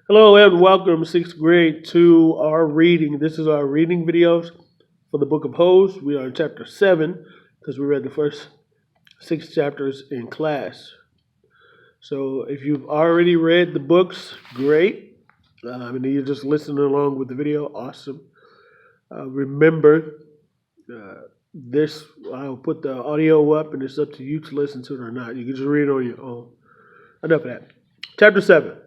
Hello and welcome, sixth grade, to our reading. This is our reading videos for the book of Hosea. We are in chapter 7 because we read the first 6 chapters in class. So if you've already read the books, great. And you're just listening along with the video, awesome. Remember, this, I'll put the audio up and it's up to you to listen to it or not. You can just read it on your own. Enough of that. Chapter 7.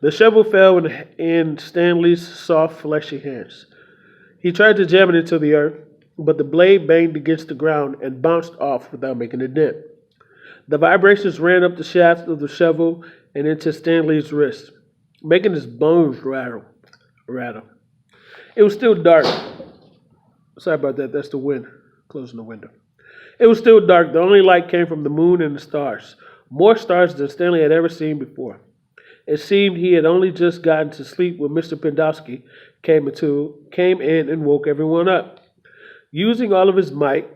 The shovel fell in Stanley's soft, fleshy hands. He tried to jam it into the earth, but the blade banged against the ground and bounced off without making a dent. The vibrations ran up the shaft of the shovel and into Stanley's wrist, making his bones rattle. It was still dark. Sorry about that. That's the wind closing the window. It was still dark. The only light came from the moon and the stars, more stars than Stanley had ever seen before. It seemed he had only just gotten to sleep when Mr. Pendowski came in and woke everyone up. Using all of his might,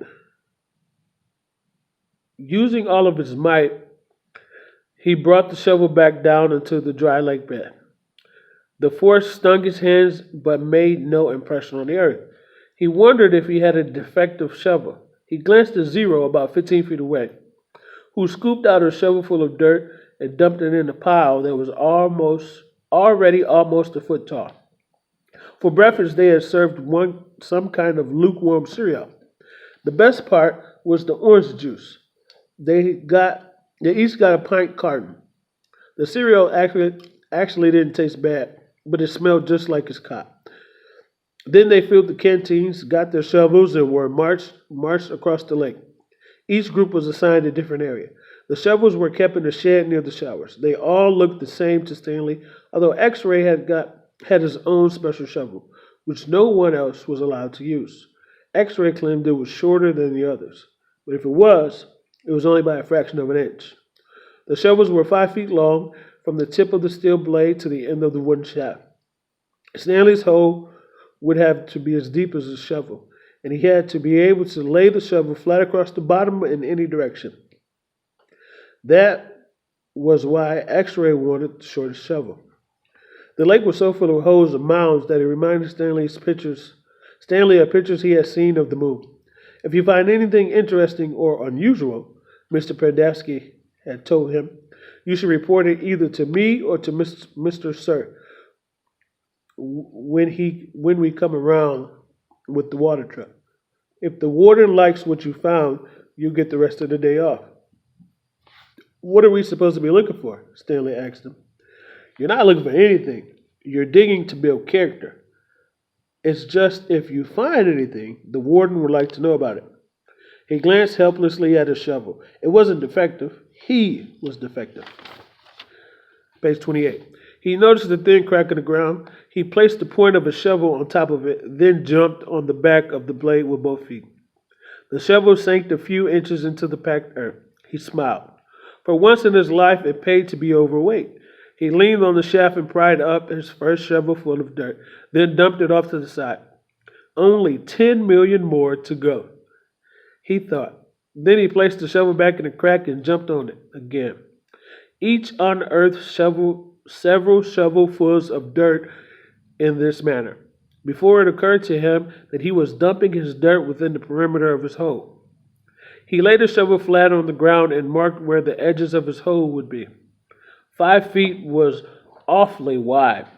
he brought the shovel back down into the dry lake bed. The force stung his hands but made no impression on the earth. He wondered if he had a defective shovel. He glanced at Zero, about 15 feet away, who scooped out a shovelful of dirt and dumped it in a pile that was already almost a foot tall. For breakfast, they had served some kind of lukewarm cereal. The best part was the orange juice. They each got a pint carton. The cereal actually didn't taste bad, but it smelled just like his cot. Then they filled the canteens, got their shovels, and were marched across the lake. Each group was assigned a different area. The shovels were kept in a shed near the showers. They all looked the same to Stanley, although X-Ray had his own special shovel, which no one else was allowed to use. X-Ray claimed it was shorter than the others, but if it was only by a fraction of an inch. The shovels were 5 feet long, from the tip of the steel blade to the end of the wooden shaft. Stanley's hole would have to be as deep as his shovel, and he had to be able to lay the shovel flat across the bottom in any direction. That was why X-Ray wanted the shortest shovel. The lake was so full of holes and mounds that it reminded Stanley of pictures he had seen of the moon. If you find anything interesting or unusual, Mr. Pendowski had told him, you should report it either to me or to Mr. Sir when we come around with the water truck. If the warden likes what you found, you'll get the rest of the day off. What are we supposed to be looking for? Stanley asked him. You're not looking for anything. You're digging to build character. It's just if you find anything, the warden would like to know about it. He glanced helplessly at his shovel. It wasn't defective. He was defective. Page 28. He noticed the thin crack in the ground. He placed the point of his shovel on top of it, then jumped on the back of the blade with both feet. The shovel sank a few inches into the packed earth. He smiled. For once in his life, it paid to be overweight. He leaned on the shaft and pried up his first shovel full of dirt, then dumped it off to the side. Only 10 million more to go, he thought. Then he placed the shovel back in the crack and jumped on it again. Each unearthed several shovelfuls of dirt in this manner, before it occurred to him that he was dumping his dirt within the perimeter of his hole. He laid the shovel flat on the ground and marked where the edges of his hole would be. 5 feet was awfully wide.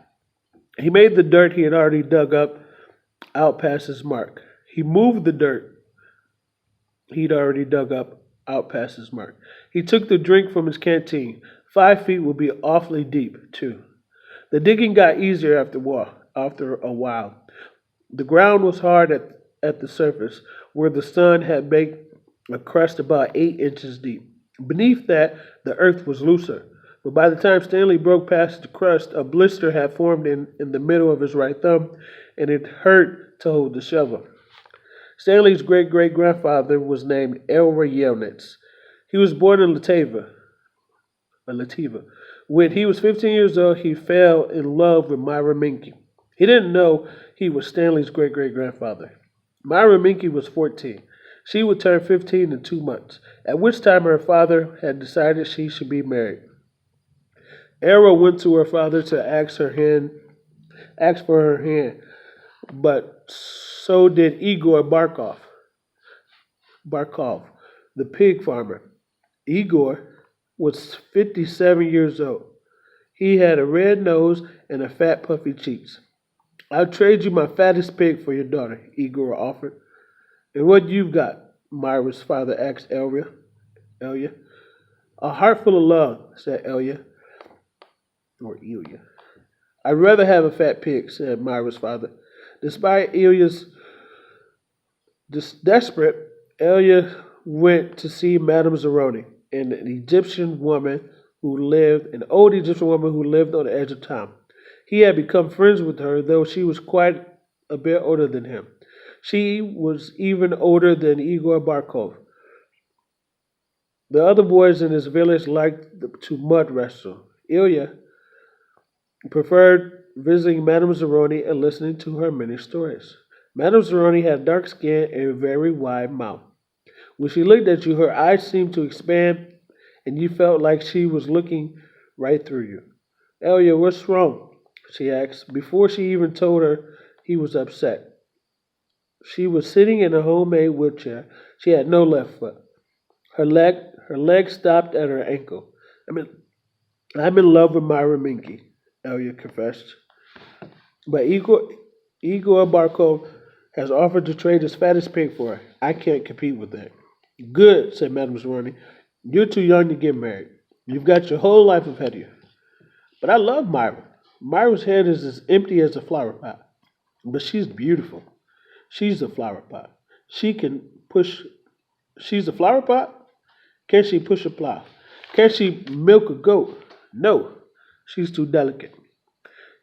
He made the dirt he had already dug up out past his mark. He moved the dirt he'd already dug up out past his mark. He took the drink from his canteen. 5 feet would be awfully deep, too. The digging got easier after a while. The ground was hard at the surface, where the sun had baked a crust about 8 inches deep. Beneath that, the earth was looser. But by the time Stanley broke past the crust, a blister had formed in the middle of his right thumb, and it hurt to hold the shovel. Stanley's great-great-grandfather was named Elmer Yelnats. He was born in Lativa. When he was 15 years old, he fell in love with Myra Minky. He didn't know he was Stanley's great-great-grandfather. Myra Minky was 14. She would turn 15 in 2 months, at which time her father had decided she should be married. Era went to her father to ask for her hand, but so did Igor Barkov, the pig farmer. Igor was 57 years old. He had a red nose and a fat, puffy cheeks. I'll trade you my fattest pig for your daughter, Igor offered. And what you've got? Myra's father asked Elia. A heart full of love, said Ilya. I'd rather have a fat pig, said Myra's father. Despite Ilya's desperate, Ilya went to see Madame Zeroni, an old Egyptian woman who lived on the edge of town. He had become friends with her, though she was quite a bit older than him. She was even older than Igor Barkov. The other boys in his village liked to mud wrestle. Ilya preferred visiting Madame Zeroni and listening to her many stories. Madame Zeroni had dark skin and a very wide mouth. When she looked at you, her eyes seemed to expand, and you felt like she was looking right through you. Elia, what's wrong? She asked. Before she even told her, he was upset. She was sitting in a homemade wheelchair. She had no left foot. Her leg stopped at her ankle. I'm in love with Myra Minky, Elia confessed. But Igor Barkov has offered to trade his fattest pig for her. I can't compete with that. Good, said Madame Zeroni. You're too young to get married. You've got your whole life ahead of you. But I love Myra. Myra's head is as empty as a flower pot. But she's beautiful. She's a flower pot. She's a flower pot? Can she push a plow? Can she milk a goat? No. She's too delicate.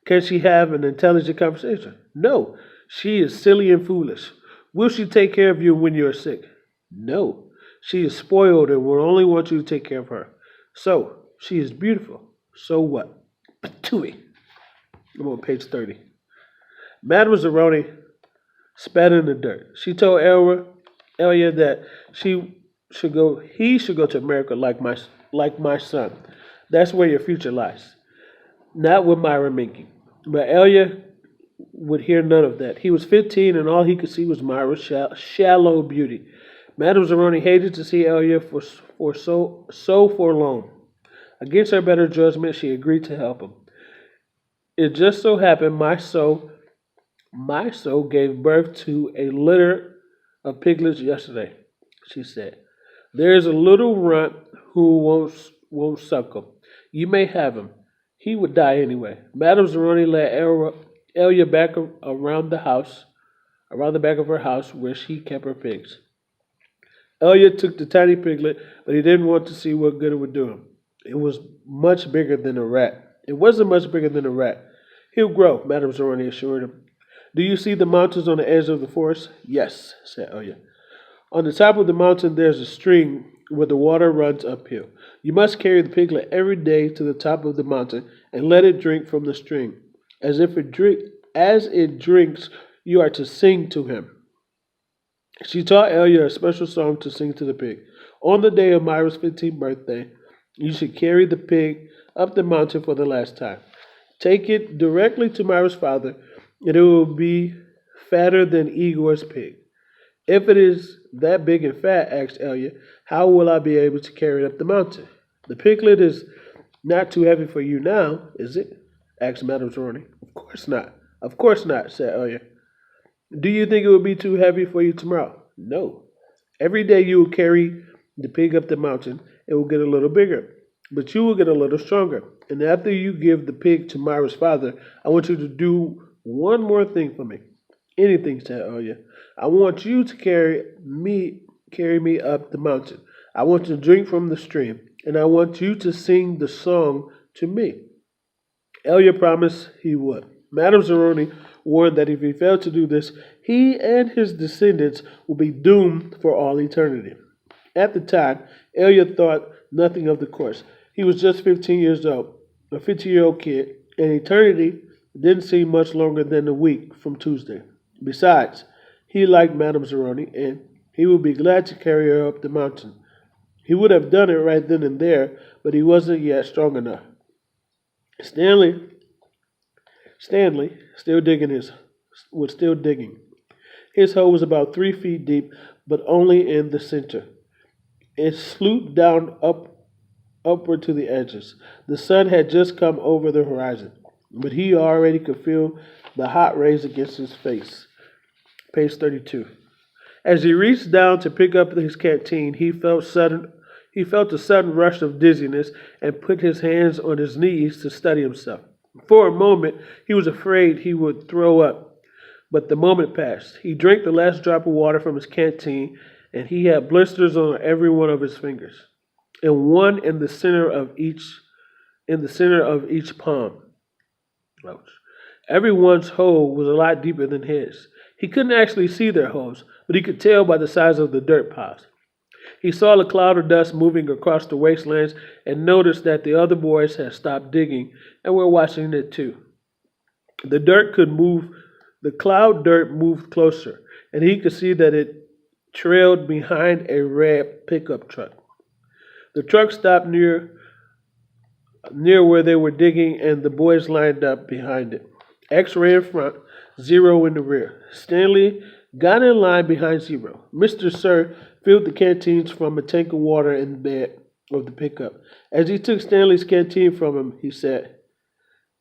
Can she have an intelligent conversation? No. She is silly and foolish. Will she take care of you when you're sick? No. She is spoiled and will only want you to take care of her. So, she is beautiful. So what? Patooey. I'm on page 30. Madame Zeroni spat in the dirt. She told Elia that he should go to America like my son. That's where your future lies. Not with Myra Minky. But Elia would hear none of that. He was 15 and all he could see was Myra's shallow beauty. Madame Zeroni hated to see Elia for so forlorn. Against her better judgment, she agreed to help him. It just so happened my soul gave birth to a litter of piglets yesterday, she said. There's a little runt who won't suckle. You may have him. He would die anyway. Madame Zeroni led Elia back around the back of her house where she kept her pigs. Elia took the tiny piglet, but he didn't want to see what good it would do him. It wasn't much bigger than a rat. He'll grow, Madame Zeroni assured him. Do you see the mountains on the edge of the forest? Yes, said Elia. On the top of the mountain there's a stream where the water runs uphill. You must carry the piglet every day to the top of the mountain and let it drink from the stream. As it drinks, you are to sing to him. She taught Elia a special song to sing to the pig. On the day of Myra's 15th birthday, you should carry the pig up the mountain for the last time. Take it directly to Myra's father, and it will be fatter than Igor's pig. If it is that big and fat, asked Elia, how will I be able to carry it up the mountain? The piglet is not too heavy for you now, is it? Asked Madame Zeroni. Of course not, said Elia. Do you think it will be too heavy for you tomorrow? No. Every day you will carry the pig up the mountain, it will get a little bigger, but you will get a little stronger. And after you give the pig to Myra's father, I want you to do one more thing for me. Anything, said Elia. I want you to carry me up the mountain. I want to drink from the stream, and I want you to sing the song to me. Elia promised he would. Madame Zeroni warned that if he failed to do this, he and his descendants would be doomed for all eternity. At the time, Elia thought nothing of the course. He was just 15 years old, a 15-year-old kid, and eternity didn't seem much longer than a week from Tuesday. Besides, he liked Madame Zeroni, and he would be glad to carry her up the mountain. He would have done it right then and there, but he wasn't yet strong enough. Stanley, Stanley, was still digging. His hole was about 3 feet deep, but only in the center. It sloped down upward to the edges. The sun had just come over the horizon, but he already could feel the hot rays against his face. Page 32. As he reached down to pick up his canteen, he felt a sudden rush of dizziness and put his hands on his knees to steady himself. For a moment, he was afraid he would throw up, but the moment passed. He drank the last drop of water from his canteen, and he had blisters on every one of his fingers, and one in the center of each palm. Ouch. Everyone's hole was a lot deeper than his. He couldn't actually see their holes, but he could tell by the size of the dirt piles. He saw a cloud of dust moving across the wastelands and noticed that the other boys had stopped digging and were watching it too. The dirt could move, the cloud dirt moved closer, and he could see that it trailed behind a red pickup truck. The truck stopped near where they were digging, and the boys lined up behind it. X-ray in front, Zero in the rear. Stanley got in line behind Zero. Mr. Sir filled the canteens from a tank of water in the bed of the pickup. As he took Stanley's canteen from him, he said,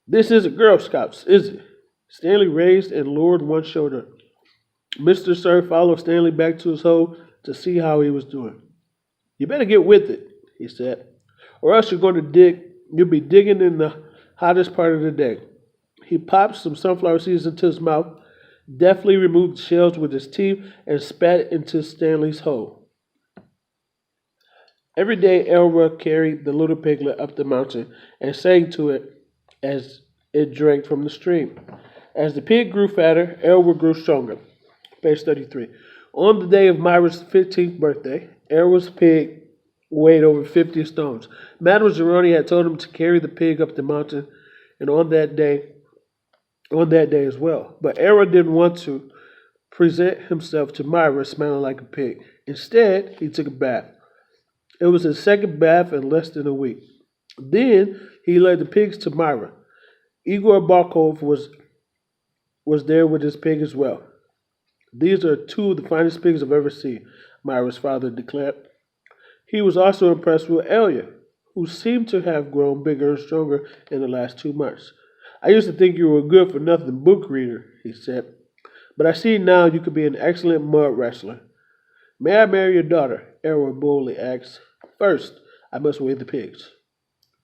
"This isn't Girl Scouts, is it?" Stanley raised and lowered one shoulder. Mr. Sir followed Stanley back to his hole to see how he was doing. "You better get with it," he said, "or else you'll be digging in the hottest part of the day." He popped some sunflower seeds into his mouth, deftly removed the shells with his teeth, and spat into Stanley's hole. Every day, Elra carried the little piglet up the mountain and sang to it as it drank from the stream. As the pig grew fatter, Elra grew stronger. Page 33. On the day of Myra's 15th birthday, Elra's pig weighed over 50 stones. Madame Zeroni had told him to carry the pig up the mountain, and on that day as well. But Elra didn't want to present himself to Myra smelling like a pig. Instead, he took a bath. It was his second bath in less than a week. Then he led the pigs to Myra. Igor Barkov was there with his pig as well. "These are two of the finest pigs I've ever seen," Myra's father declared. He was also impressed with Elia, who seemed to have grown bigger and stronger in the last 2 months. "I used to think you were a good-for-nothing book reader," he said, "but I see now you could be an excellent mud wrestler." "May I marry your daughter?" Elra boldly asked. "First, I must weigh the pigs."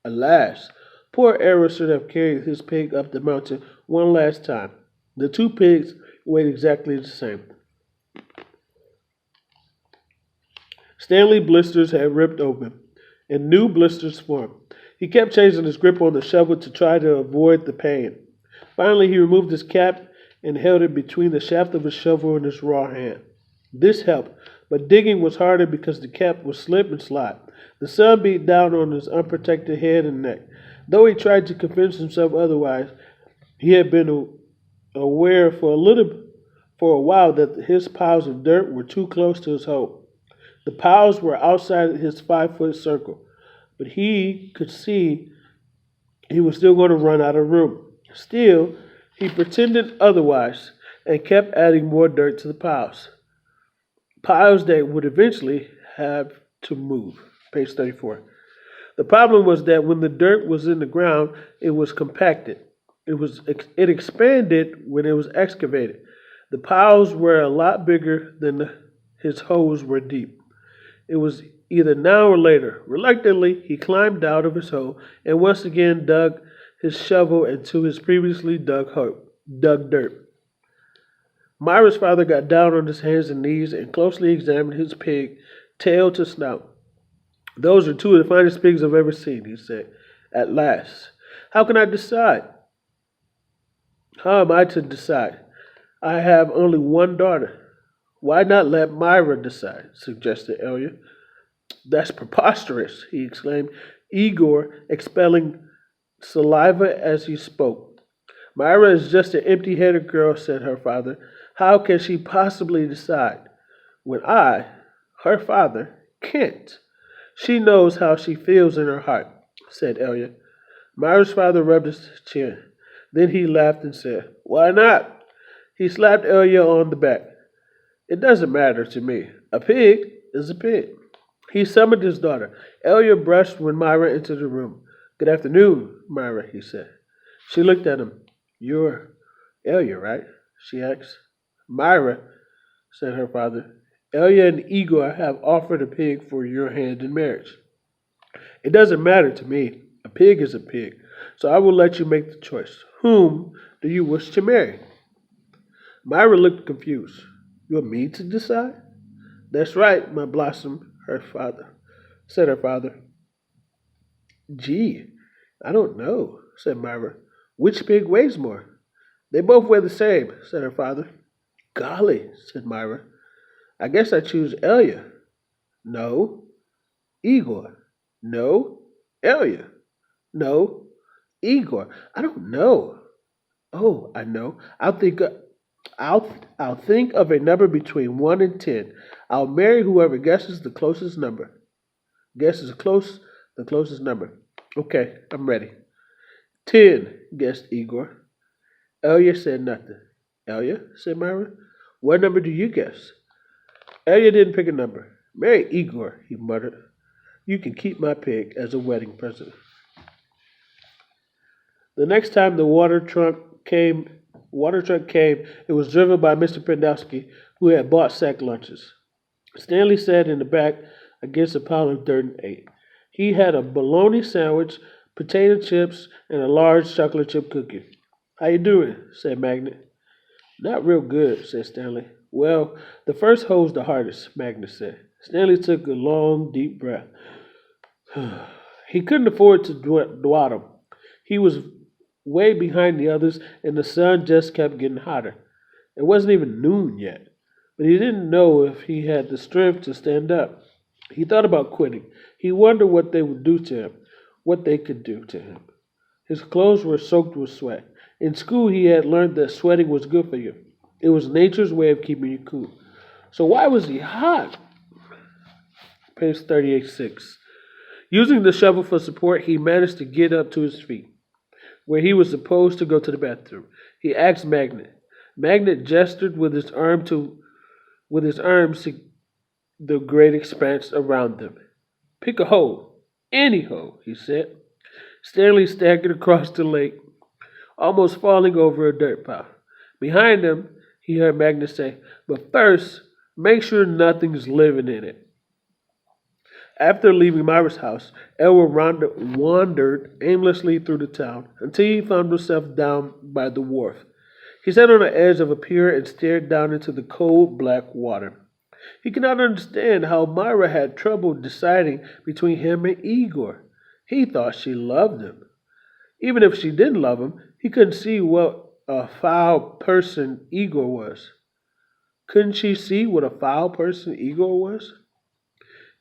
Alas, poor Elra should have carried his pig up the mountain one last time. The two pigs weighed exactly the same. Stanley's blisters had ripped open, and new blisters formed. He kept changing his grip on the shovel to try to avoid the pain. Finally, he removed his cap and held it between the shaft of his shovel and his raw hand. This helped, but digging was harder because the cap would slip and slide. The sun beat down on his unprotected head and neck. Though he tried to convince himself otherwise, he had been aware for a while that his piles of dirt were too close to his hole. The piles were outside his 5-foot circle, but he could see he was still going to run out of room. Still, he pretended otherwise and kept adding more dirt to the piles. Piles that would eventually have to move. Page 34. The problem was that when the dirt was in the ground, it was compacted. It expanded when it was excavated. The piles were a lot bigger than his holes were deep. It was either now or later. Reluctantly, he climbed out of his hole and once again dug his shovel into his previously dug dirt. Myra's father got down on his hands and knees and closely examined his pig, tail to snout. "Those are two of the finest pigs I've ever seen," he said. "At last. How can I decide?" "How am I to decide? I have only one daughter." "Why not let Myra decide?" suggested Elia. "That's preposterous," he exclaimed, Igor expelling saliva as he spoke. "Myra is just an empty-headed girl," said her father. "How can she possibly decide when I, her father, can't?" "She knows how she feels in her heart," said Elia. Myra's father rubbed his chin. Then he laughed and said, "Why not?" He slapped Elia on the back. "It doesn't matter to me. A pig is a pig." He summoned his daughter. Elia brushed when Myra entered the room. "Good afternoon, Myra," he said. She looked at him. "You're Elia, right?" she asked. "Myra," said her father. "Elia and Igor have offered a pig for your hand in marriage." "It doesn't matter to me. A pig is a pig. So I will let you make the choice. Whom do you wish to marry?" Myra looked confused. "You want me to decide?" "That's right, my blossom," said her father. "Gee, I don't know," said Myra. "Which pig weighs more?" "They both weigh the same," said her father. "Golly," said Myra. "I guess I choose Elia." "No." "Igor." "No." "Elia." "No." "Igor." "I don't know." "Oh, I know. I'll think of a number between 1 and 10. I'll marry whoever guesses the closest number. Guesses the closest number. Okay, I'm ready." 10, guessed Igor. Elia said nothing. "Elia," said Myra, "what number do you guess?" Elia didn't pick a number. "Marry Igor," he muttered. "You can keep my pig as a wedding present." The next time the water truck came, it was driven by Mr. Pendowski, who had bought sack lunches. Stanley sat in the back against a pile of dirt and ate. He had a bologna sandwich, potato chips, and a large chocolate chip cookie. "How you doing?" said Magnet. "Not real good," said Stanley. "Well, the first hole's the hardest," Magnet said. Stanley took a long, deep breath. He couldn't afford to dawdle. He was way behind the others, and the sun just kept getting hotter. It wasn't even noon yet, but he didn't know if he had the strength to stand up. He thought about quitting. He wondered what they would do to him, what they could do to him. His clothes were soaked with sweat. In school, he had learned that sweating was good for you. It was nature's way of keeping you cool. So why was he hot? Page 38:6. Using the shovel for support, he managed to get up to his feet, where he was supposed to go to the bathroom. He asked Magnet. Magnet gestured with his arms to the great expanse around them. "Pick a hole. Any hole," he said. Stanley staggered across the lake, almost falling over a dirt pile. Behind him, he heard Magnet say, "But first, make sure nothing's living in it." After leaving Myra's house, Elwood wandered aimlessly through the town until he found himself down by the wharf. He sat on the edge of a pier and stared down into the cold, black water. He could not understand how Myra had trouble deciding between him and Igor. He thought she loved him. Even if she didn't love him, he couldn't see what a foul person Igor was. Couldn't she see what a foul person Igor was?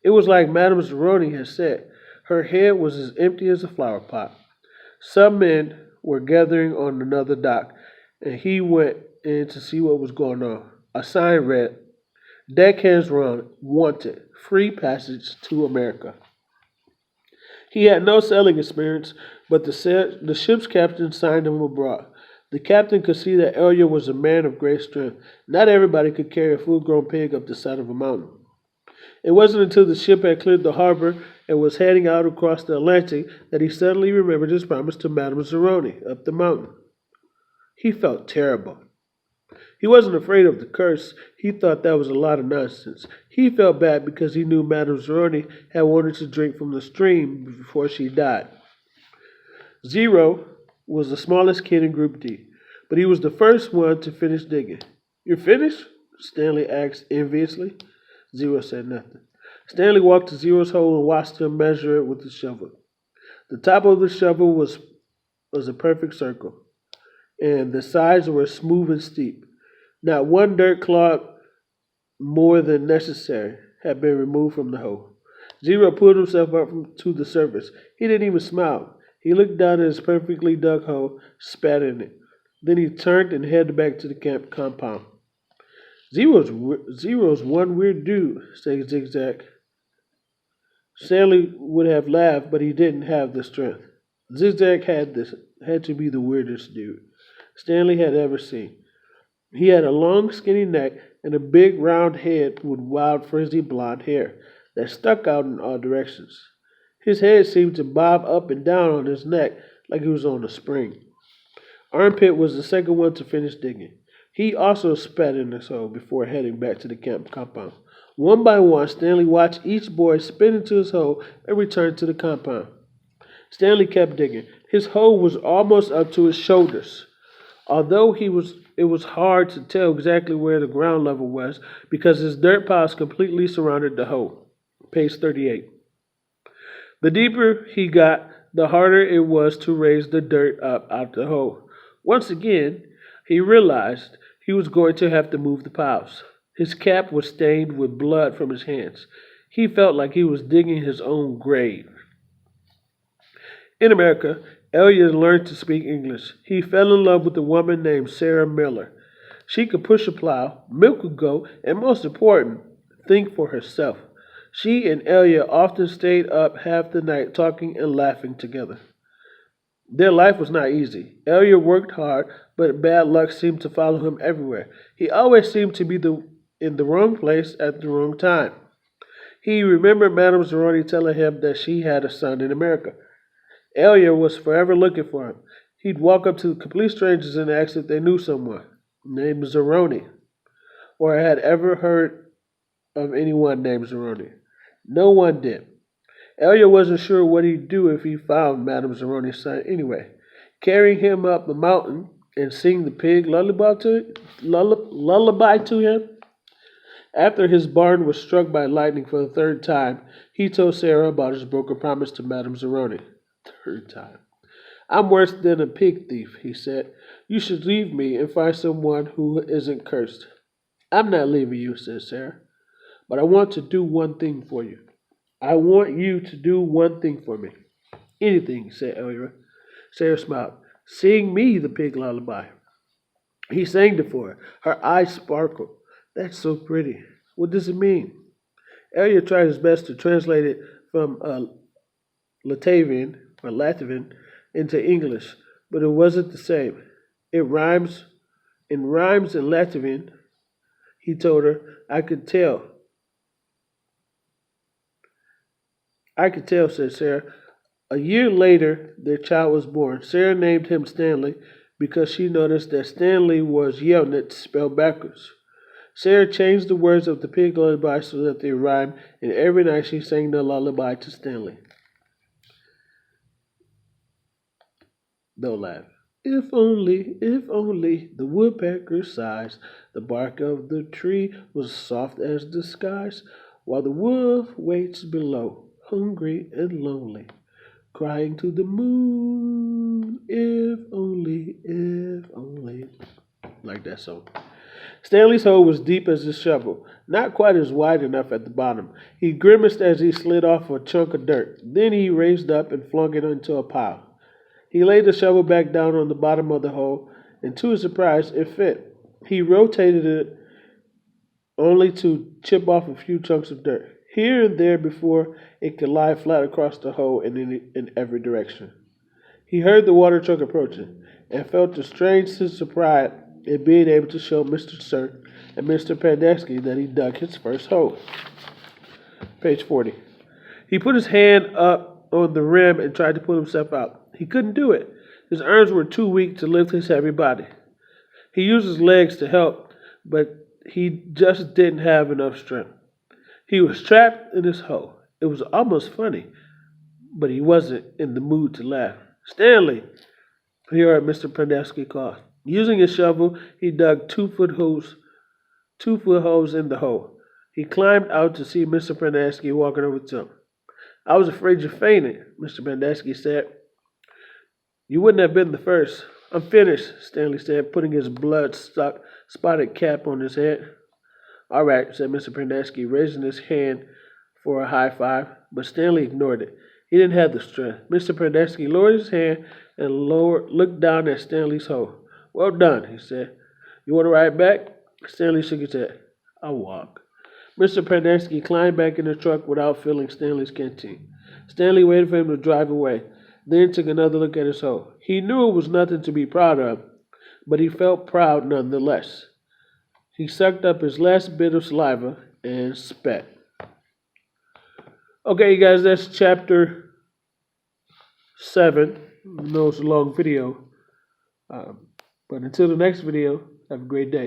It was like Madame Zeroni had said. Her head was as empty as a flower pot. Some men were gathering on another dock, and he went in to see what was going on. A sign read, "Deckhands Run, Wanted, Free Passage to America." He had no sailing experience, but the ship's captain signed him abroad. The captain could see that Elia was a man of great strength. Not everybody could carry a full-grown pig up the side of a mountain. It wasn't until the ship had cleared the harbor and was heading out across the Atlantic that he suddenly remembered his promise to Madame Zeroni up the mountain. He felt terrible. He wasn't afraid of the curse. He thought that was a lot of nonsense. He felt bad because he knew Madame Zeroni had wanted to drink from the stream before she died. Zero was the smallest kid in Group D, but he was the first one to finish digging. "You're finished?" Stanley asked enviously. Zero said nothing. Stanley walked to Zero's hole and watched him measure it with the shovel. The top of the shovel was a perfect circle, and the sides were smooth and steep. Not one dirt clod more than necessary had been removed from the hole. Zero pulled himself up to the surface. He didn't even smile. He looked down at his perfectly dug hole, spat in it. Then he turned and headed back to the camp compound. Zero's one weird dude," said Zigzag. Stanley would have laughed, but he didn't have the strength. Zigzag had to be the weirdest dude Stanley had ever seen. He had a long, skinny neck and a big, round head with wild, frizzy blond hair that stuck out in all directions. His head seemed to bob up and down on his neck like he was on a spring. Armpit was the second one to finish digging. He also spat in his hole before heading back to the camp compound. One by one, Stanley watched each boy spit into his hole and return to the compound. Stanley kept digging. His hole was almost up to his shoulders. Although it was hard to tell exactly where the ground level was because his dirt piles completely surrounded the hole. Page 38. The deeper he got, the harder it was to raise the dirt up out the hole. Once again, he realized he was going to have to move the piles. His cap was stained with blood from his hands. He felt like he was digging his own grave. In America, Elliot learned to speak English. He fell in love with a woman named Sarah Miller. She could push a plow, milk a goat, and most important, think for herself. She and Elliot often stayed up half the night talking and laughing together. Their life was not easy. Elliot worked hard, but bad luck seemed to follow him everywhere. He always seemed to be in the wrong place at the wrong time. He remembered Madame Zeroni telling him that she had a son in America. Elliot was forever looking for him. He'd walk up to complete strangers and ask if they knew someone named Zeroni, or had ever heard of anyone named Zeroni. No one did. Elliot wasn't sure what he'd do if he found Madame Zeroni's son anyway. Carrying him up a mountain and sing the pig lullaby to him? After his barn was struck by lightning for the third time, he told Sarah about his broken promise to Madame Zeroni. Third time. I'm worse than a pig thief, he said. You should leave me and find someone who isn't cursed. I'm not leaving you, said Sarah, but I want to do one thing for you. I want you to do one thing for me. Anything, said Elliot. Sarah smiled. Sing me the pig lullaby. He sang it for her. Her eyes sparkled. That's so pretty. What does it mean? Elliot tried his best to translate it from Latvian into English, but it wasn't the same. It rhymes in Latvian, he told her. I could tell, said Sarah. A year later, their child was born. Sarah named him Stanley because she noticed that Stanley was Yelnats spelled backwards. Sarah changed the words of the pig lullaby so that they rhymed, and every night she sang the lullaby to Stanley. They'll laugh. If only the woodpecker sighs, the bark of the tree was soft as the skies, while the wolf waits below, hungry and lonely, crying to the moon, if only. Like that song. Stanley's hole was deep as his shovel, not quite as wide enough at the bottom. He grimaced as he slid off a chunk of dirt. Then he raised up and flung it into a pile. He laid the shovel back down on the bottom of the hole, and to his surprise, it fit. He rotated it only to chip off a few chunks of dirt, here and there before it could lie flat across the hole in every direction. He heard the water truck approaching, and felt a strange sense of pride in being able to show Mr. Sir and Mr. Pandesky that he dug his first hole. Page 40. He put his hand up on the rim and tried to pull himself out. He couldn't do it. His arms were too weak to lift his heavy body. He used his legs to help, but he just didn't have enough strength. He was trapped in his hole. It was almost funny, but he wasn't in the mood to laugh. Stanley, he heard Mr. Pandesky call. Using his shovel, he dug 2-foot holes in the hole. He climbed out to see Mr. Pandesky walking over to him. I was afraid you fainted, Mr. Pandesky said. You wouldn't have been the first. I'm finished, Stanley said, putting his blood-spotted cap on his head. All right, said Mr. Pandesky, raising his hand for a high five, but Stanley ignored it. He didn't have the strength. Mr. Pandesky lowered his hand and looked down at Stanley's hole. Well done, he said. You want to ride back? Stanley shook his head. I'll walk. Mr. Pandesky climbed back in the truck without filling Stanley's canteen. Stanley waited for him to drive away. then took another look at his hole. He knew it was nothing to be proud of, but he felt proud nonetheless. He sucked up his last bit of saliva and spat. Okay, you guys, that's chapter 7. I know it's a long video, but until the next video, have a great day.